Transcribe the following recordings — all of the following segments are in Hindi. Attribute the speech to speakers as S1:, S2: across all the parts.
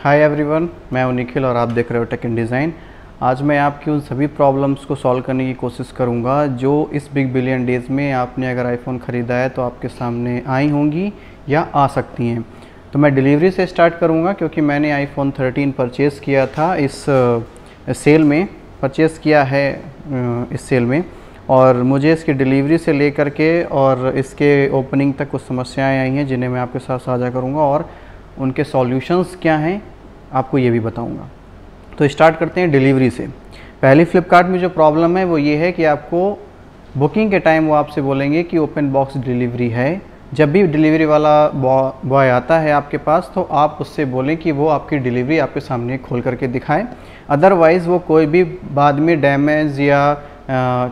S1: हाय एवरीवन, मैं हूं निखिल और आप देख रहे हो टेक इन डिज़ाइन। आज मैं आपकी उन सभी प्रॉब्लम्स को सॉल्व करने की कोशिश करूंगा जो इस बिग बिलियन डेज़ में आपने अगर आईफोन ख़रीदा है तो आपके सामने आई होंगी या आ सकती हैं। तो मैं डिलीवरी से स्टार्ट करूंगा क्योंकि मैंने आईफोन 13 परचेज़ किया था इस सेल में, परचेज़ किया है इस सेल में, और मुझे इसकी डिलीवरी से लेकर के और इसके ओपनिंग तक कुछ समस्याएं आई हैं जिन्हें मैं आपके साथ साझा करूंगा और उनके सॉल्यूशंस क्या हैं आपको ये भी बताऊंगा। तो स्टार्ट करते हैं डिलीवरी से। पहली फ्लिपकार्ट में जो प्रॉब्लम है वो ये है कि आपको बुकिंग के टाइम वो आपसे बोलेंगे कि ओपन बॉक्स डिलीवरी है। जब भी डिलीवरी वाला बॉय आता है आपके पास तो आप उससे बोलें कि वो आपकी डिलीवरी आपके सामने खोल करके दिखाए। अदरवाइज़ वो कोई भी बाद में डैमेज या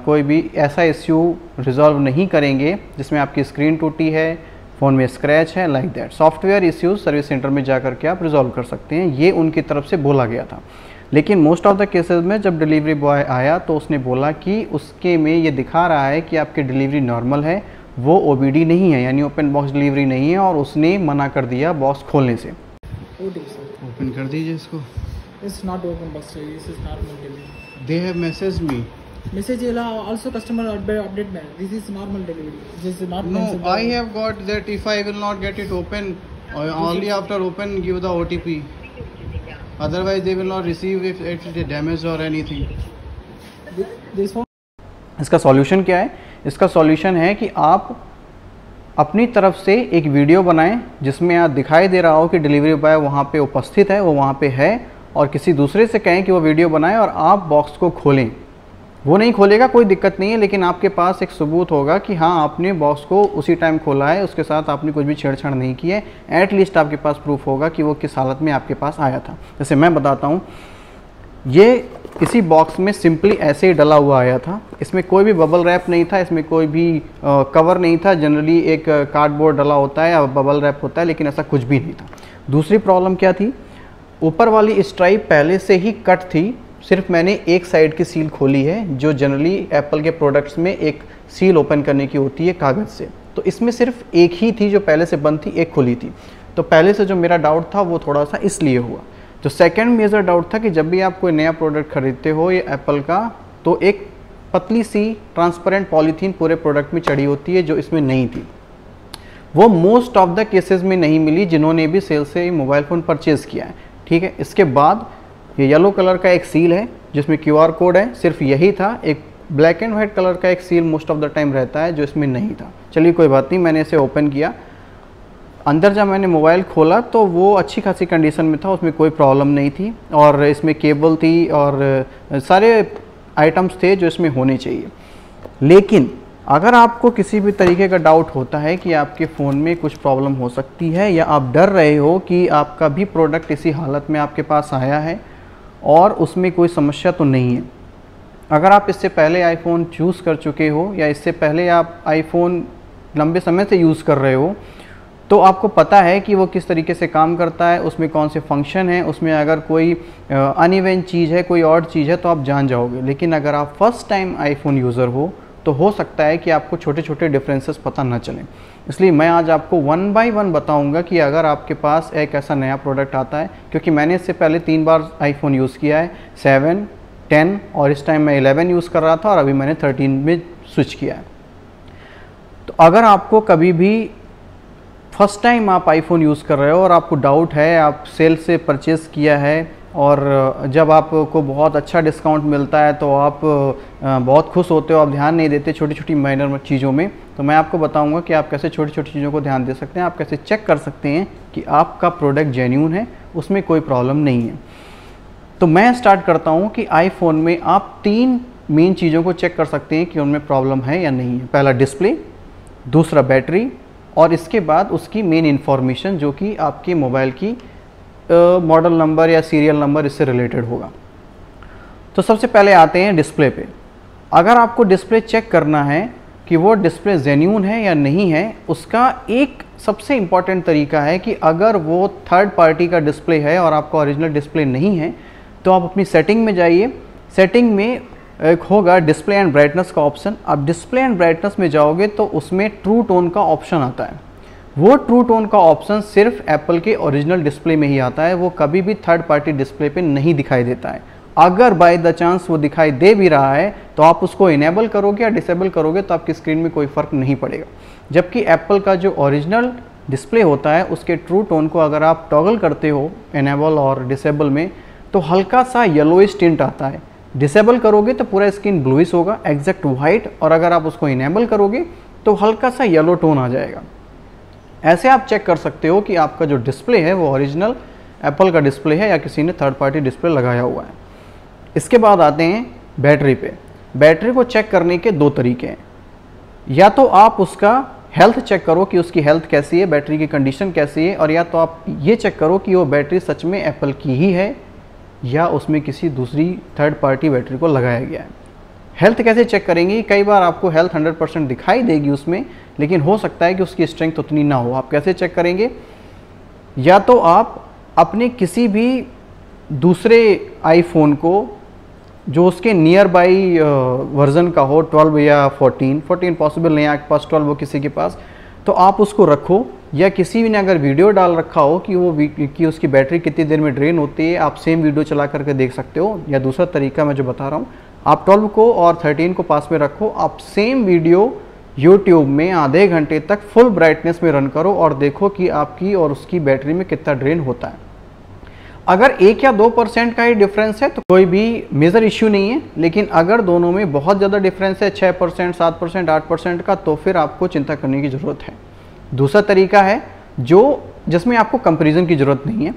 S1: कोई भी ऐसा इश्यू रिजॉल्व नहीं करेंगे जिसमें आपकी स्क्रीन टूटी है, फ़ोन में स्क्रैच है, like that. Software issues service centre में जा कर के आप रिजॉल्व कर सकते हैं, ये उनकी तरफ से बोला गया था। लेकिन मोस्ट ऑफ द केसेस में जब डिलीवरी बॉय आया तो उसने बोला कि उसके में ये दिखा रहा है कि आपकी डिलीवरी नॉर्मल है, वो ओबीडी नहीं है, यानी ओपन बॉक्स डिलीवरी नहीं है, और उसने मना कर दिया बॉक्स खोलने से। ओपन कर दीजिए इसको।
S2: It's not open box, this is normal delivery.
S1: They have messaged me.
S2: Message also customer update man. This is normal delivery. This is not.
S1: No, I have got that if I will not get it open, only after open give the OTP. Otherwise they will not receive if it is damaged or anything.
S2: This one.
S1: इसका सॉल्यूशन क्या है? इसका सॉल्यूशन है कि आप अपनी तरफ से एक वीडियो बनाएं जिसमें आप दिखाई दे रहा हो कि डिलीवरी बॉय वहाँ पे उपस्थित है, वो वहाँ पे है, और किसी दूसरे से कहें कि वो वीडियो बनाए और आप बॉक्स को खोलें। वो नहीं खोलेगा, कोई दिक्कत नहीं है, लेकिन आपके पास एक सबूत होगा कि हाँ आपने बॉक्स को उसी टाइम खोला है, उसके साथ आपने कुछ भी छेड़छाड़ नहीं की है। एटलीस्ट आपके पास प्रूफ होगा कि वो किस हालत में आपके पास आया था। जैसे मैं बताता हूँ, ये इसी बॉक्स में सिंपली ऐसे ही डला हुआ आया था। इसमें कोई भी बबल रैप नहीं था, इसमें कोई भी कवर नहीं था। जनरली एक कार्डबोर्ड डला होता है या बबल रैप होता है, लेकिन ऐसा कुछ भी नहीं था। दूसरी प्रॉब्लम क्या थी? ऊपर वाली स्ट्राइप पहले से ही कट थी, सिर्फ मैंने एक साइड की सील खोली है, जो जनरली एप्पल के प्रोडक्ट्स में एक सील ओपन करने की होती है कागज़ से। तो इसमें सिर्फ एक ही थी जो पहले से बंद थी, एक खुली थी। तो पहले से जो मेरा डाउट था वो थोड़ा सा इसलिए हुआ। जो सेकंड मेजर डाउट था कि जब भी आप कोई नया प्रोडक्ट खरीदते हो ये एप्पल का, तो एक पतली सी ट्रांसपेरेंट पॉलीथीन पूरे प्रोडक्ट में चढ़ी होती है, जो इसमें नहीं थी। वो मोस्ट ऑफ द केसेस में नहीं मिली जिन्होंने भी सेल से मोबाइल फ़ोन परचेज़ किया है। ठीक है, इसके बाद ये येलो कलर का एक सील है जिसमें QR कोड है, सिर्फ यही था। एक ब्लैक एंड वाइट कलर का एक seal most of the time रहता है जो इसमें नहीं था। चलिए कोई बात नहीं, मैंने इसे ओपन किया। अंदर जब मैंने मोबाइल खोला तो वो अच्छी खासी कंडीशन में था, उसमें कोई प्रॉब्लम नहीं थी, और इसमें केबल थी और सारे आइटम्स थे जो इसमें होने चाहिए। लेकिन अगर आपको किसी भी तरीके का डाउट होता है कि आपके फ़ोन में कुछ प्रॉब्लम हो सकती है, या आप डर रहे हो कि आपका भी प्रोडक्ट इसी हालत में आपके पास आया है और उसमें कोई समस्या तो नहीं है, अगर आप इससे पहले आईफोन चूज़ कर चुके हो या इससे पहले आप आईफोन लंबे समय से यूज़ कर रहे हो, तो आपको पता है कि वो किस तरीके से काम करता है, उसमें कौन से फंक्शन हैं, उसमें अगर कोई अनइवन चीज़ है, कोई और चीज़ है, तो आप जान जाओगे। लेकिन अगर आप फर्स्ट टाइम आईफोन यूज़र हो तो सकता है कि आपको छोटे छोटे डिफरेंसेस पता ना चलें। इसलिए मैं आज आपको 1 बाय 1 बताऊंगा कि अगर आपके पास एक ऐसा नया प्रोडक्ट आता है, क्योंकि मैंने इससे पहले 3 बार आईफोन यूज़ किया है, 7, 10 और इस टाइम मैं 11 यूज़ कर रहा था, और अभी मैंने 13 में स्विच किया है। तो अगर आपको कभी भी फर्स्ट टाइम आप आईफोन यूज़ कर रहे हो और आपको डाउट है, आप सेल से परचेज़ किया है और जब आपको बहुत अच्छा डिस्काउंट मिलता है तो आप बहुत खुश होते हो, आप ध्यान नहीं देते छोटी छोटी माइनर चीज़ों में, तो मैं आपको बताऊंगा कि आप कैसे छोटी छोटी चीज़ों को ध्यान दे सकते हैं, आप कैसे चेक कर सकते हैं कि आपका प्रोडक्ट जेन्युइन है, उसमें कोई प्रॉब्लम नहीं है। तो मैं स्टार्ट करता हूँ कि आईफोन में आप 3 मेन चीज़ों को चेक कर सकते हैं कि उनमें प्रॉब्लम है या नहीं है। पहला डिस्प्ले, दूसरा बैटरी, और इसके बाद उसकी मेन इन्फॉर्मेशन जो कि आपके मोबाइल की मॉडल नंबर या सीरियल नंबर इससे रिलेटेड होगा। तो सबसे पहले आते हैं डिस्प्ले पे। अगर आपको डिस्प्ले चेक करना है कि वो डिस्प्ले जेन्युइन है या नहीं है, उसका एक सबसे इम्पॉर्टेंट तरीका है कि अगर वो थर्ड पार्टी का डिस्प्ले है और आपका ओरिजिनल डिस्प्ले नहीं है, तो आप अपनी सेटिंग में जाइए। सेटिंग में एक होगा डिस्प्ले एंड ब्राइटनेस का ऑप्शन। आप डिस्प्ले एंड ब्राइटनेस में जाओगे तो उसमें ट्रू टोन का ऑप्शन आता है। वो ट्रू टोन का ऑप्शन सिर्फ एप्पल के ओरिजिनल डिस्प्ले में ही आता है, वो कभी भी थर्ड पार्टी डिस्प्ले पे नहीं दिखाई देता है। अगर बाय द चांस वो दिखाई दे भी रहा है तो आप उसको इनेबल करोगे या डिसेबल करोगे तो आपकी स्क्रीन में कोई फ़र्क नहीं पड़ेगा। जबकि एप्पल का जो ओरिजिनल डिस्प्ले होता है उसके ट्रू टोन को अगर आप टॉगल करते हो इनेबल और डिसेबल में तो हल्का सा येलोइश टिंट आता है। डिसेबल करोगे तो पूरा स्क्रीन ब्लूइश होगा एग्जैक्ट वाइट, और अगर आप उसको इनेबल करोगे तो हल्का सा येलो टोन आ जाएगा। ऐसे आप चेक कर सकते हो कि आपका जो डिस्प्ले है वो ओरिजिनल एप्पल का डिस्प्ले है या किसी ने थर्ड पार्टी डिस्प्ले लगाया हुआ है। इसके बाद आते हैं बैटरी पे। बैटरी को चेक करने के दो तरीके हैं, या तो आप उसका हेल्थ चेक करो कि उसकी हेल्थ कैसी है, बैटरी की कंडीशन कैसी है, और या तो आप ये चेक करो कि वो बैटरी सच में एप्पल की ही है या उसमें किसी दूसरी थर्ड पार्टी बैटरी को लगाया गया है। हेल्थ कैसे चेक करेंगे? कई बार आपको हेल्थ 100% दिखाई देगी उसमें, लेकिन हो सकता है कि उसकी स्ट्रेंथ उतनी ना हो। आप कैसे चेक करेंगे? या तो आप अपने किसी भी दूसरे आईफोन को जो उसके नियर बाई वर्जन का हो, 12 या 14 पॉसिबल नहीं है आपके पास, 12 हो किसी के पास, तो आप उसको रखो। या किसी ने अगर वीडियो डाल रखा हो कि उसकी बैटरी कितनी देर में ड्रेन होती है, आप सेम वीडियो चला करके देख सकते हो। या दूसरा तरीका मैं जो बता रहा हूँ, आप 12 को और 13 को पास में रखो, आप सेम वीडियो यूट्यूब में आधे घंटे तक फुल ब्राइटनेस में रन करो और देखो कि आपकी और उसकी बैटरी में कितना ड्रेन होता है। अगर 1 या 2% का ही डिफरेंस है तो कोई भी मेजर इश्यू नहीं है, लेकिन अगर दोनों में बहुत ज़्यादा डिफरेंस है 6%, 7%, 8% का, तो फिर आपको चिंता करने की ज़रूरत है। दूसरा तरीका है जिसमें आपको कंपैरिजन की ज़रूरत नहीं है।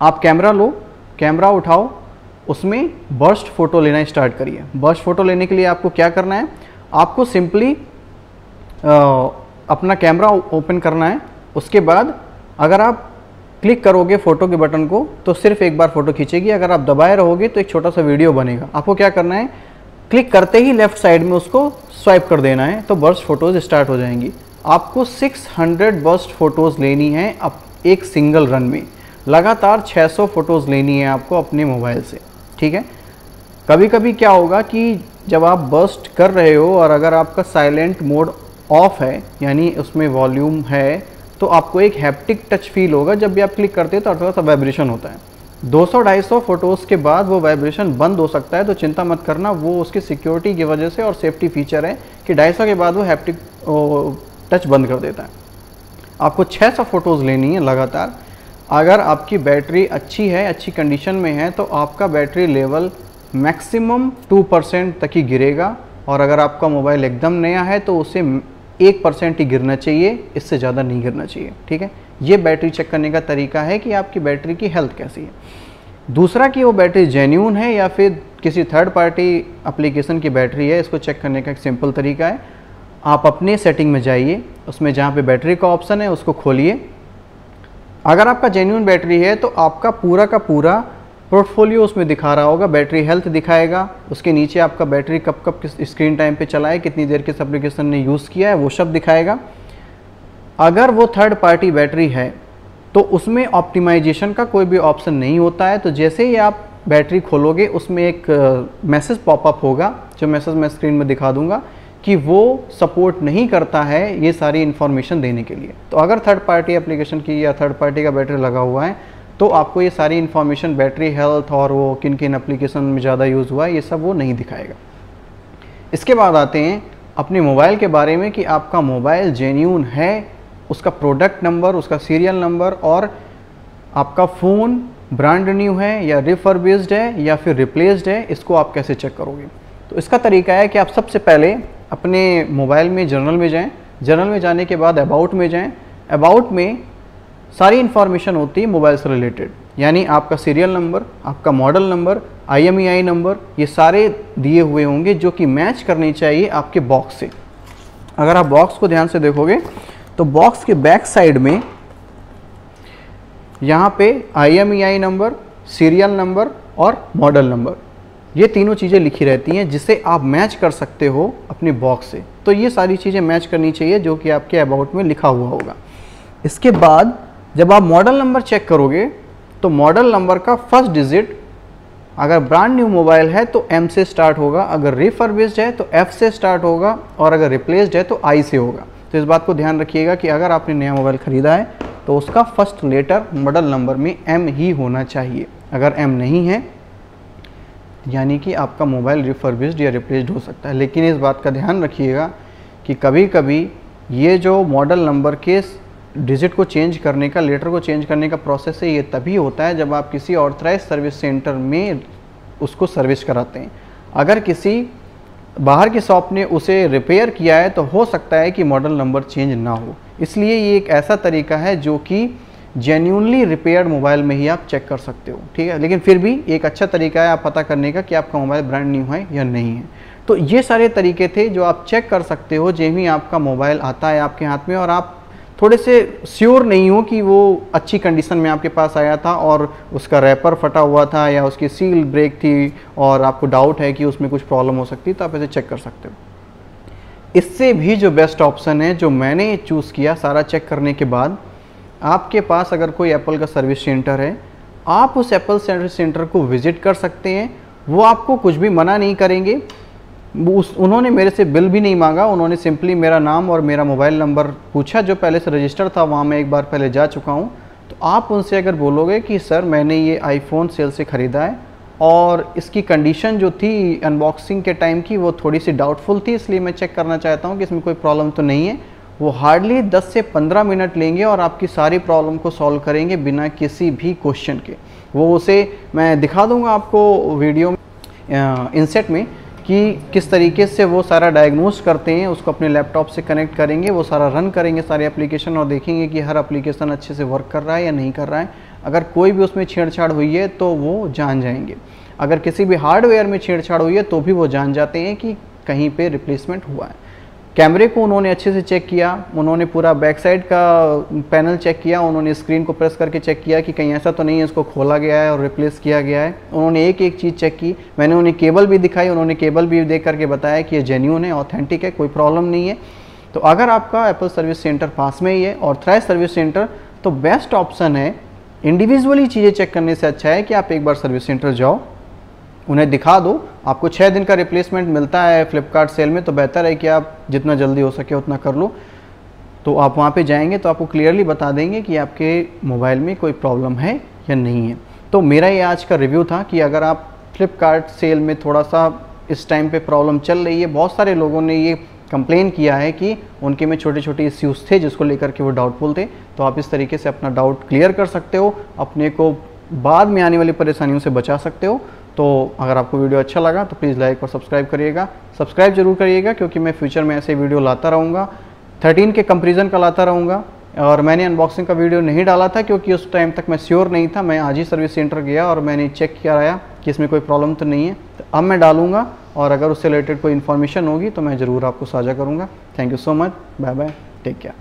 S1: आप कैमरा लो, कैमरा उठाओ, उसमें बर्स्ट फोटो लेना स्टार्ट करिए। बर्स्ट फोटो लेने के लिए आपको क्या करना है? आपको सिंपली अपना कैमरा ओपन करना है। उसके बाद अगर आप क्लिक करोगे फ़ोटो के बटन को तो सिर्फ एक बार फ़ोटो खींचेगी। अगर आप दबाए रहोगे तो एक छोटा सा वीडियो बनेगा। आपको क्या करना है? क्लिक करते ही लेफ्ट साइड में उसको स्वाइप कर देना है, तो बर्स्ट फोटोज़ स्टार्ट हो जाएंगी। आपको 600 बर्स्ट फोटोज़ लेनी है अब एक सिंगल रन में। लगातार 600 फ़ोटोज़ लेनी है आपको अपने मोबाइल से, ठीक है। कभी कभी क्या होगा कि जब आप बर्स्ट कर रहे हो और अगर आपका साइलेंट मोड ऑफ है, यानी उसमें वॉल्यूम है, तो आपको एक हैप्टिक टच फील होगा। जब भी आप क्लिक करते हैं तो थोड़ा सा वाइब्रेशन होता है। 200-250 फ़ोटोज़ के बाद वो वाइब्रेशन बंद हो सकता है, तो चिंता मत करना, वो उसकी सिक्योरिटी की वजह से और सेफ्टी फीचर है कि 250 के बाद वो हैप्टिक टच बंद कर देता है। आपको 600 फ़ोटोज़ लेनी है लगातार। अगर आपकी बैटरी अच्छी है, अच्छी कंडीशन में है, तो आपका बैटरी लेवल मैक्सिमम 2% तक ही गिरेगा, और अगर आपका मोबाइल एकदम नया है तो उसे 1% ही गिरना चाहिए, इससे ज़्यादा नहीं गिरना चाहिए, ठीक है। ये बैटरी चेक करने का तरीका है कि आपकी बैटरी की हेल्थ कैसी है। दूसरा कि वो बैटरी जेन्युइन है या फिर किसी थर्ड पार्टी एप्लीकेशन की बैटरी है, इसको चेक करने का एक सिंपल तरीका है। आप अपने सेटिंग में जाइए, उसमें जहाँ पे बैटरी का ऑप्शन है उसको खोलिए। अगर आपका जेन्युइन बैटरी है तो आपका पूरा का पूरा पोर्टफोलियो उसमें दिखा रहा होगा, बैटरी हेल्थ दिखाएगा, उसके नीचे आपका बैटरी कब कब किस स्क्रीन टाइम पे चला है, कितनी देर किस एप्लीकेशन ने यूज़ किया है, वो सब दिखाएगा। अगर वो थर्ड पार्टी बैटरी है तो उसमें ऑप्टिमाइजेशन का कोई भी ऑप्शन नहीं होता है। तो जैसे ही आप बैटरी खोलोगे उसमें एक मैसेज पॉपअप होगा, जो मैसेज मैं स्क्रीन में दिखा दूंगा कि वो सपोर्ट नहीं करता है ये सारी इन्फॉर्मेशन देने के लिए। तो अगर थर्ड पार्टी एप्लीकेशन की या थर्ड पार्टी का बैटरी लगा हुआ है तो आपको ये सारी इन्फॉर्मेशन, बैटरी हेल्थ और वो किन किन एप्लीकेशन में ज़्यादा यूज़ हुआ है, ये सब वो नहीं दिखाएगा। इसके बाद आते हैं अपने मोबाइल के बारे में कि आपका मोबाइल जेन्युइन है, उसका प्रोडक्ट नंबर, उसका सीरियल नंबर, और आपका फ़ोन ब्रांड न्यू है या रिफर्बिश्ड है या फिर रिप्लेस्ड है, इसको आप कैसे चेक करोगे? तो इसका तरीका है कि आप सबसे पहले अपने मोबाइल में जनरल में जाएं। जनरल में जाने के बाद अबाउट में जाएं। अबाउट में सारी इन्फॉर्मेशन होती है मोबाइल से रिलेटेड, यानी आपका सीरियल नंबर, आपका मॉडल नंबर, IMEI नंबर, ये सारे दिए हुए होंगे जो कि मैच करनी चाहिए आपके बॉक्स से। अगर आप बॉक्स को ध्यान से देखोगे तो बॉक्स के बैक साइड में यहाँ पे IMEI नंबर, सीरियल नंबर और मॉडल नंबर, ये तीनों चीज़ें लिखी रहती हैं जिसे आप मैच कर सकते हो अपने बॉक्स से। तो ये सारी चीज़ें मैच करनी चाहिए जो कि आपके अबाउट में लिखा हुआ होगा। इसके बाद जब आप मॉडल नंबर चेक करोगे तो मॉडल नंबर का फर्स्ट डिजिट अगर ब्रांड न्यू मोबाइल है तो M से स्टार्ट होगा, अगर रिफर्बिश्ड है तो F से स्टार्ट होगा, और अगर रिप्लेस्ड है तो I से होगा। तो इस बात को ध्यान रखिएगा कि अगर आपने नया मोबाइल ख़रीदा है तो उसका फर्स्ट लेटर मॉडल नंबर में M ही होना चाहिए। अगर M नहीं है यानी कि आपका मोबाइल रिफर्बिश्ड या रिप्लेस्ड हो सकता है। लेकिन इस बात का ध्यान रखिएगा कि कभी कभी ये जो मॉडल नंबर के डिजिट को चेंज करने का, लेटर को चेंज करने का प्रोसेस है, ये तभी होता है जब आप किसी ऑथराइज सर्विस सेंटर में उसको सर्विस कराते हैं। अगर किसी बाहर की शॉप ने उसे रिपेयर किया है तो हो सकता है कि मॉडल नंबर चेंज ना हो। इसलिए ये एक ऐसा तरीका है जो कि जेन्यूनली रिपेयर्ड मोबाइल में ही आप चेक कर सकते हो, ठीक है। लेकिन फिर भी एक अच्छा तरीका है आप पता करने का कि आपका मोबाइल ब्रांड न्यू है या नहीं है। तो ये सारे तरीके थे जो आप चेक कर सकते हो जब ही आपका मोबाइल आता है आपके हाथ में और आप थोड़े से श्योर नहीं हो कि वो अच्छी कंडीशन में आपके पास आया था और उसका रैपर फटा हुआ था या उसकी सील ब्रेक थी और आपको डाउट है कि उसमें कुछ प्रॉब्लम हो सकती है, तो आप ऐसे चेक कर सकते हो। इससे भी जो बेस्ट ऑप्शन है जो मैंने चूज़ किया सारा चेक करने के बाद, आपके पास अगर कोई एप्पल का सर्विस सेंटर है, आप उस एप्पल सर्विस सेंटर को विज़िट कर सकते हैं। वो आपको कुछ भी मना नहीं करेंगे। उन्होंने मेरे से बिल भी नहीं मांगा, उन्होंने सिंपली मेरा नाम और मेरा मोबाइल नंबर पूछा जो पहले से रजिस्टर था, वहाँ मैं एक बार पहले जा चुका हूँ। तो आप उनसे अगर बोलोगे कि सर मैंने ये आईफोन सेल से ख़रीदा है और इसकी कंडीशन जो थी अनबॉक्सिंग के टाइम की वो थोड़ी सी डाउटफुल थी, इसलिए मैं चेक करना चाहता हूँ कि इसमें कोई प्रॉब्लम तो नहीं है, वो हार्डली 10 से 15 मिनट लेंगे और आपकी सारी प्रॉब्लम को सॉल्व करेंगे बिना किसी भी क्वेश्चन के। वो उसे मैं दिखा दूंगा आपको वीडियो इंसेट में कि किस तरीके से वो सारा डायग्नोस करते हैं, उसको अपने लैपटॉप से कनेक्ट करेंगे, वो सारा रन करेंगे सारे एप्लीकेशन और देखेंगे कि हर एप्लीकेशन अच्छे से वर्क कर रहा है या नहीं कर रहा है। अगर कोई भी उसमें छेड़छाड़ हुई है तो वो जान जाएंगे। अगर किसी भी हार्डवेयर में छेड़छाड़ हुई है तो भी वो जान जाते हैं कि कहीं पे रिप्लेसमेंट हुआ है। कैमरे को उन्होंने अच्छे से चेक किया, उन्होंने पूरा बैक साइड का पैनल चेक किया, उन्होंने स्क्रीन को प्रेस करके चेक किया कि कहीं ऐसा तो नहीं है इसको खोला गया है और रिप्लेस किया गया है। उन्होंने एक एक चीज़ चेक की। मैंने उन्हें केबल भी दिखाई, उन्होंने केबल भी देख करके बताया कि ये जेन्यून है, ऑथेंटिक है, कोई प्रॉब्लम नहीं है। तो अगर आपका एप्पल सर्विस सेंटर पास में ही है, ऑथराइज सर्विस सेंटर, तो बेस्ट ऑप्शन है। इंडिविजुअली चीज़ें चेक करने से अच्छा है कि आप एक बार सर्विस सेंटर जाओ, उन्हें दिखा दो। आपको 6 दिन का रिप्लेसमेंट मिलता है फ्लिपकार्ट सेल में, तो बेहतर है कि आप जितना जल्दी हो सके उतना कर लो। तो आप वहाँ पे जाएंगे तो आपको क्लियरली बता देंगे कि आपके मोबाइल में कोई प्रॉब्लम है या नहीं है। तो मेरा ये आज का रिव्यू था कि अगर आप फ्लिपकार्ट सेल में थोड़ा सा इस टाइम पे प्रॉब्लम चल रही है, बहुत सारे लोगों ने ये कंप्लेन किया है कि उनके में छोटे छोटे इश्यूज़ थे जिसको लेकर के वो डाउटफुल थे, तो आप इस तरीके से अपना डाउट क्लियर कर सकते हो, अपने को बाद में आने वाली परेशानियों से बचा सकते हो। तो अगर आपको वीडियो अच्छा लगा तो प्लीज़ लाइक और सब्सक्राइब करिएगा। सब्सक्राइब जरूर करिएगा क्योंकि मैं फ्यूचर में ऐसे वीडियो लाता रहूँगा, 13 के कंपैरिजन का लाता रहूँगा। और मैंने अनबॉक्सिंग का वीडियो नहीं डाला था क्योंकि उस टाइम तक मैं श्योर नहीं था। मैं आज ही सर्विस सेंटर गया और मैंने चेक किया आया कि इसमें कोई प्रॉब्लम तो नहीं है। तो अब मैं डालूँगा और अगर उससे रिलेटेड कोई इन्फॉर्मेशन होगी तो मैं ज़रूर आपको साझा करूँगा। Thank you so much, bye bye, take care.